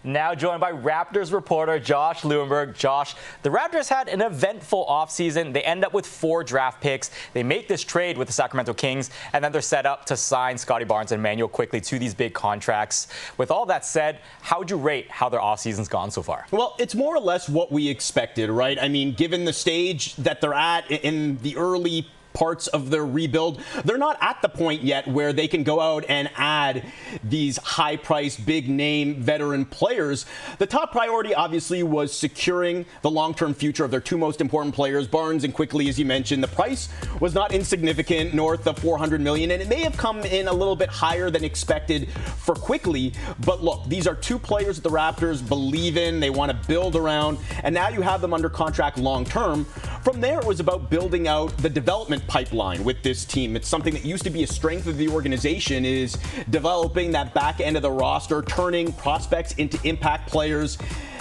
Now joined by Raptors reporter Josh Lewenberg. Josh, the Raptors had an eventful offseason. They end up with 4 draft picks. They make this trade with the Sacramento Kings, and then they're set up to sign Scottie Barnes and Immanuel Quickley to these big contracts. With all that said, how would you rate how their offseason's gone so far? Well, it's more or less what we expected, right? I mean, given the stage that they're at in the early parts of their rebuild, they're not at the point yet where they can go out and add these high-priced, big-name veteran players. The top priority, obviously, was securing the long-term future of their 2 most important players, Barnes and Quickley, as you mentioned. The price was not insignificant, north of $400 million, and it may have come in a little bit higher than expected for Quickley. But look, these are 2 players that the Raptors believe in, they want to build around, and now you have them under contract long-term. From there, it was about building out the development pipeline with this team. It's something that used to be a strength of the organization, is developing that back end of the roster, turning prospects into impact players.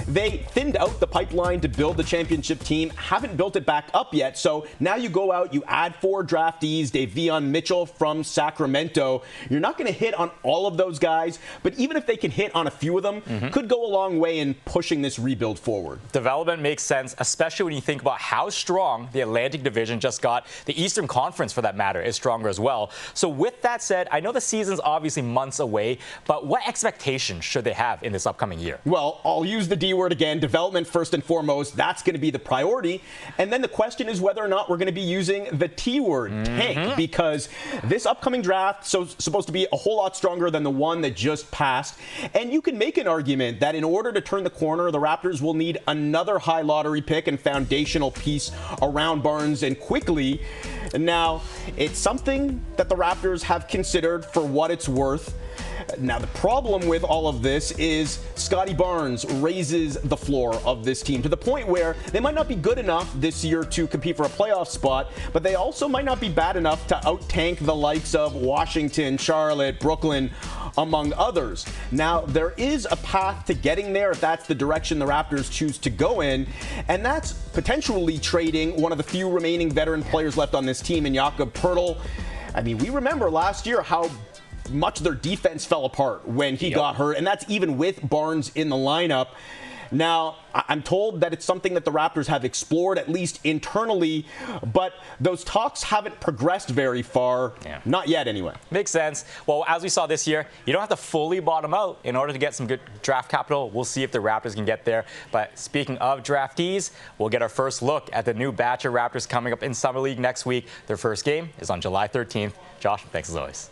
They thinned out the pipeline to build the championship team, haven't built it back up yet. So now you go out, you add 4 draftees, Davion Mitchell from Sacramento. You're not going to hit on all of those guys, but even if they can hit on a few of them, could go a long way in pushing this rebuild forward. Development makes sense, especially when you think about how strong the Atlantic Division just got. The Eastern Conference, for that matter, is stronger as well. So with that said, I know the season's obviously months away, but what expectations should they have in this upcoming year? Well, I'll use the D word again, development first and foremost. That's going to be the priority. And then the question is whether or not we're going to be using the T word, tank, because this upcoming draft is supposed to be a whole lot stronger than the one that just passed. And you can make an argument that in order to turn the corner, the Raptors will need another high lottery pick and foundational piece around Barnes and Quickley. Now, it's something that the Raptors have considered for what it's worth. Now, the problem with all of this is Scottie Barnes raises the floor of this team to the point where they might not be good enough this year to compete for a playoff spot, but they also might not be bad enough to out-tank the likes of Washington, Charlotte, Brooklyn, among others. Now, there is a path to getting there if that's the direction the Raptors choose to go in, and that's potentially trading one of the few remaining veteran players left on this team in Jakob Poeltl. I mean, we remember last year how much their defense fell apart when he got hurt, and that's even with Barnes in the lineup. Now, I'm told that it's something that the Raptors have explored, at least internally, but those talks haven't progressed very far. Not yet, anyway. Makes sense. Well, as we saw this year, you don't have to fully bottom out in order to get some good draft capital. We'll see if the Raptors can get there. But speaking of draftees, we'll get our first look at the new batch of Raptors coming up in Summer League next week. Their first game is on July 13th. Josh, thanks as always.